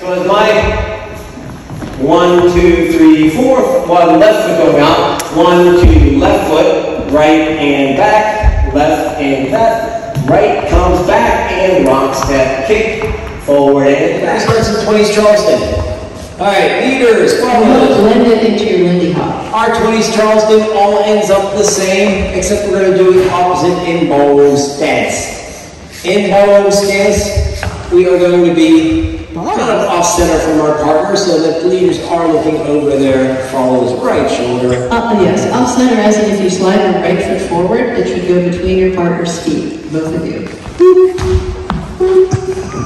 So as my 1, 2, 3, 4, while the left foot going out, 1, 2, left foot, right and back, left and back, right comes back and rock step kick, forward and back. Starts in 20s Charleston. All right, leaders, follow. Blend it into your Lindy Hop. Our 20s Charleston all ends up the same, except we're going to do it opposite in ballroom stance. In ballroom stance, we are going to be kind of off-center from our partner, so that the leaders are looking over their follower's right shoulder. Yes, off-center as in if you slide your right foot forward, it should go between your partner's feet, both of you.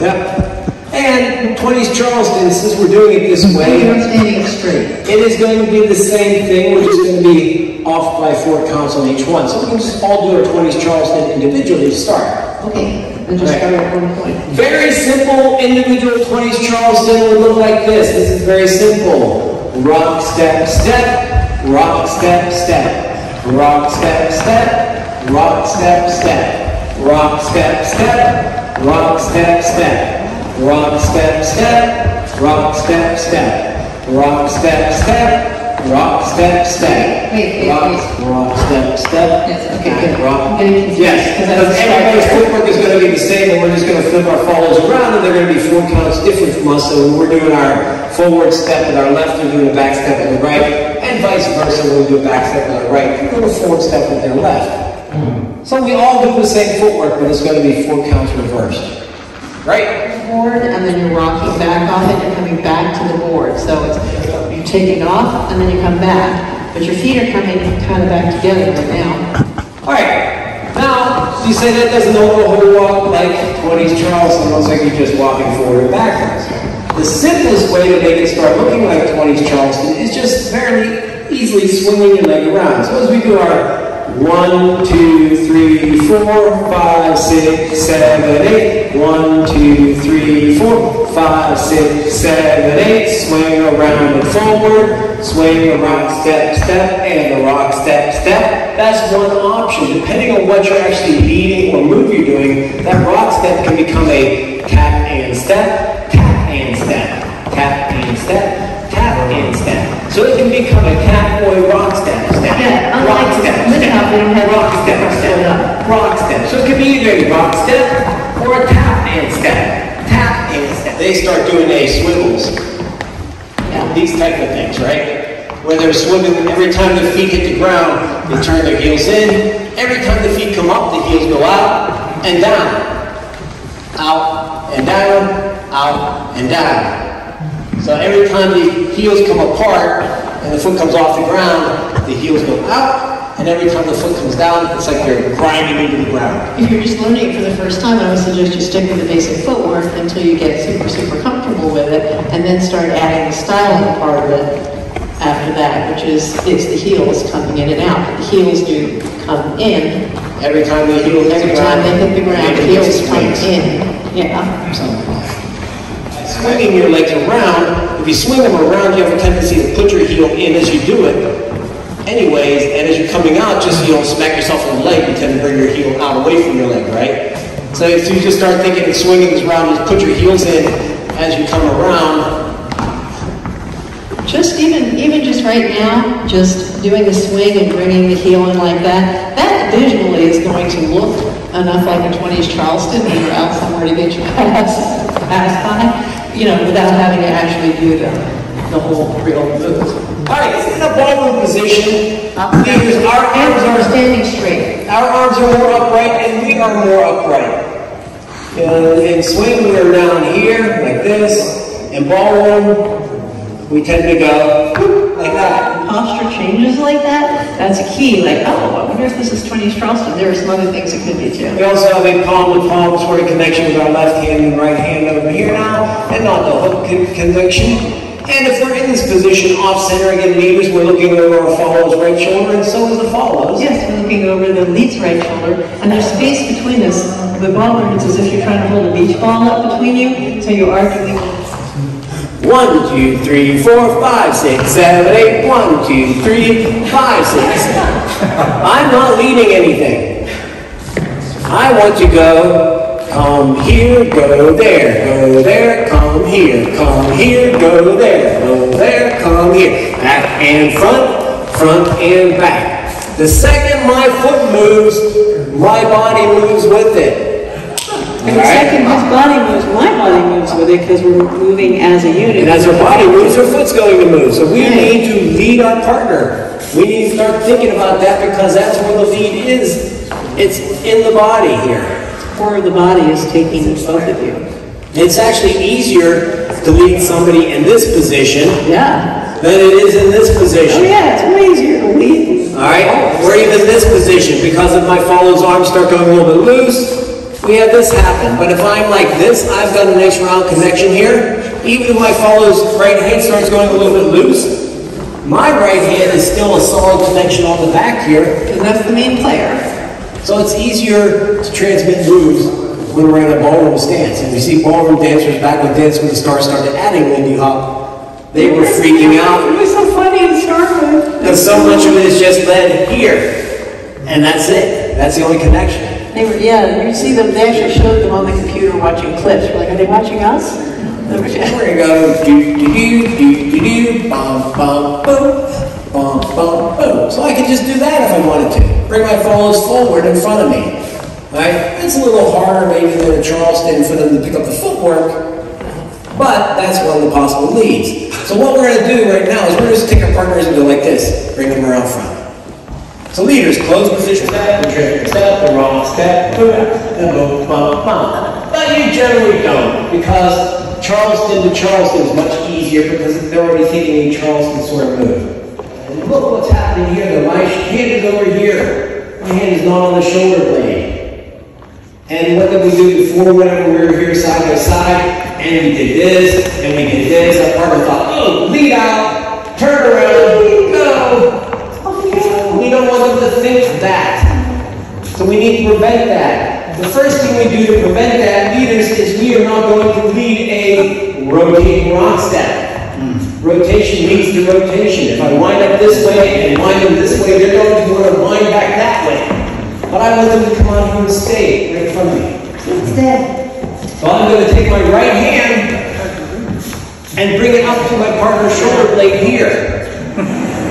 Yep. And 20s Charleston, since we're doing it this way, You're standing up straight. it is going to be the same thing. We're just going to be off by 4 counts on each one. So we can just all do our 20s Charleston individually to start. Okay, and just start at one point. Very simple individual 20s Charleston will look like this. This is very simple. Rock, step, step. Rock, step, step. Rock, step, step. Rock, step, step. Rock, step, step. Rock, step, step. Rock, step, step, rock, step, step, rock, step, step, rock, step, step, rock, step, step. Yes, okay, good. Rock. Yes, because everybody's footwork is going to be the same, and we're just going to flip our follows around, and they're going to be 4 counts different from us. So when we're doing our forward step with our left, they're doing a back step with the right, and vice versa. When we do a back step with our right, we're doing a forward step with their left. So we all do the same footwork, but it's going to be 4 counts reversed. Right? Board, and then you're rocking back off it and coming back to the board. So it's, you're taking off and then you come back, but your feet are coming kind of back together right now. All right. Now, you say that doesn't look a whole lot like 20s Charleston. It looks like you're just walking forward and backwards. The simplest way to make it start looking like 20s Charleston is just very easily swinging your leg around. So as we do our 1, 2, 3, 4, 5, 6, 7, 8. 1, 2, 3, 4, 5, 6, 7, 8. Swing around and forward. Swing around, step, step, and the rock, step, step. That's one option. Depending on what you're actually leading or move you're doing, that rock step can become a tap and step, tap and step, tap and step, tap and step. So it can become a cat boy rock step, step, Yeah, rock step, step, rock step, step, rock step. So it can be either a rock step or a tap and step, tap and step. They start doing a swivels, these type of things, right? Where they're swimming, every time the feet hit the ground, they turn their heels in. Every time the feet come up, the heels go out and down, out and down, out and down. So every time the heels come apart and the foot comes off the ground, the heels go out, and every time the foot comes down, it's like you're grinding into the ground. If you're just learning it for the first time, I would suggest you stick with the basic footwork until you get super comfortable with it, and then start adding the styling part of it after that, which is it's the heels coming in and out. The heels do come in. Every time the heels hit the ground, they hit the ground, the heels come in. Yeah. Swinging your legs around, if you swing them around, you have a tendency to put your heel in as you do it. Anyways, and as you're coming out, just you don't smack yourself in the leg, you tend to bring your heel out away from your leg, right? So if you just start thinking and swinging this around, just put your heels in as you come around. Just even just right now, just doing the swing and bringing the heel in like that, that visually is going to look enough like a 20s Charleston when you're out somewhere to get your pass by, you know, without having to actually do the whole real move. All right, in a ballroom position, leaders, our arms are standing straight. Our arms are more upright, and we are more upright. In swing, we are down here like this. In ballroom, we tend to go like that. Posture changes like that. That's a key. Like, oh, I wonder if this is 20s Charleston. There are some other things it could be too. We also have a palm-to-palm sort of connection with our left hand and right hand over here now, and not the hook connection. And if we're in this position off-center, again, leaders, we're looking over our follow's right shoulder, and so is the follows. Yes, we're looking over the lead's right shoulder, and there's space between us. The ballroom, it's as if you're trying to hold a beach ball up between you, so you are doing 1, 2, 3, 4, 5, 6, 7, 8. 1, 2, 3, 5, 6. I'm not leading anything. I want to go come here, go there, come here, go there, come here. Back and front and back. The second my foot moves, my body moves with it. And the second his body moves, my body moves with it because we're moving as a unit. And as our body moves, our foot's going to move. So we need to lead our partner. We need to start thinking about that because that's where the lead is. It's in the body here. Or the body is taking both of you. It's actually easier to lead somebody in this position than it is in this position. Oh yeah, it's way easier to lead. All right, or even this position because if my follow's arms start going a little bit loose, we have this happen. But if I'm like this, I've got a nice round connection here. Even if my follow's right hand starts going a little bit loose, my right hand is still a solid connection on the back here. And that's the main player. So it's easier to transmit moves when we're in a ballroom stance. And we see ballroom dancers back when Dance with the Stars started adding Lindy Hop, they were freaking out. It was so funny to start with. Because so much of it is just led here. And that's it. That's the only connection. They were, you see them, they actually showed them on the computer watching clips. We're like, are they watching us? There we go. Do, bum, bum, boom. Bum, bum, boom. So I can just do that if I wanted to. Bring my follows forward in front of me. Right? It's a little harder maybe than a Charleston for them to pick up the footwork, but that's one of the possible leads. So what we're going to do right now is we're going to just take our partners and go like this. Bring them around front. So leaders, close position step, the trick step, the wrong step, and boom, bum, bum. But you generally don't, because Charleston to Charleston is much easier because they're already taking a Charleston sort of move. And look what's happening here. My hand is over here. My hand is not on the shoulder blade. And what did we do before whenever we were here side by side? And we did this, and we did this. Our partner thought, oh, lead out, turn around, go. We don't want them to think that. So we need to prevent that. The first thing we do to prevent that, leaders, is we are not going to lead a rotating rock step. Rotation leads to rotation. If I wind up this way and wind them this way, they're going to want to wind back that way. But I want them to come on here and stay right in front of me. Instead. So I'm going to take my right hand and bring it up to my partner's shoulder blade here.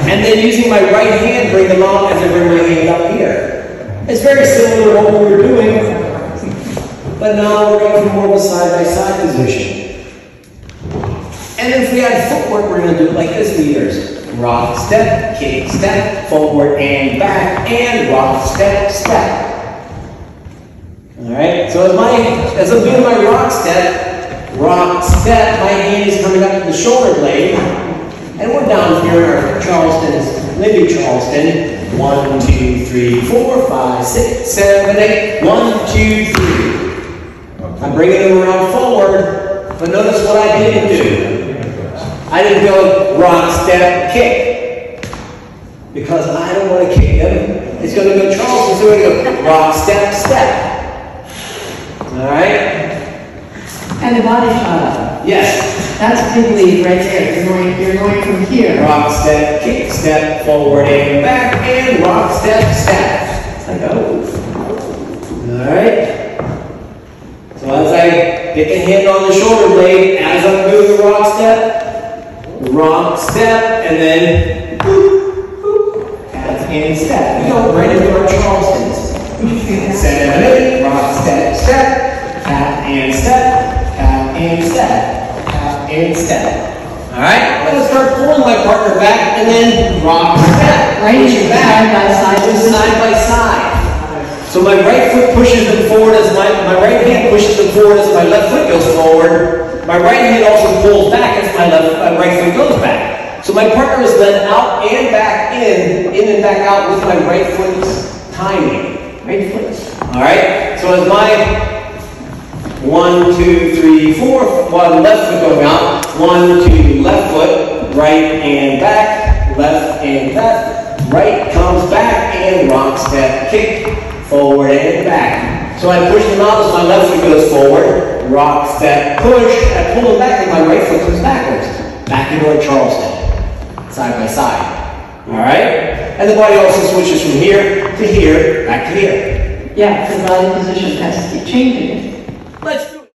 And then using my right hand, bring them out as I bring my hand up here. It's very similar to what we were doing, but now we're going to more of a side-by-side position. And if we add footwork, we're going to do it like this, leaders. Rock, step, kick, step, forward and back, and rock, step, step. All right, so as I'm doing my rock, step, my hand is coming up to the shoulder blade. And we're down here in our Charleston's, Lindy Charleston. 1, 2, 3, 4, 5, 6, 7, 8. 1, 2, 3. I'm bringing them around forward, but notice what I didn't do. I didn't go rock, step, kick. Because I don't want to kick them. It's going to go Charleston, so we're going to go rock, step, step. All right? And the body shot up. Yes. That's a good lead right there. You're going from here. Rock, step, kick, step, forward and back, and rock, step, step. It's like, oh. All right. So as I get the hand on the shoulder blade, as I'm doing the rock, step, and then boop, boop, tap and step. We go right into our Charlestons. 7, 8, rock, step, step, tap and step, tap and step. And step. Alright? I'm going to start pulling my partner back and then rock, step. Right, back. Side by side. So my right foot pushes them forward as my right hand pushes them forward as my left foot goes forward. My right hand also pulls back as my right foot goes back. So my partner is led out and back in and back out with my right foot's timing. Right foot. Alright? So as my 1, 2, 3, 4, while left foot going out. 1, 2, left foot, right and back, left and back, right comes back and rock, step, kick, forward and back. So I push them out as my left foot goes forward, rock, step, push, I pull them back and my right foot comes backwards. Back into our Charleston, side by side. All right? And the body also switches from here to here, back to here. Yeah, the body position has to keep changing. Let's do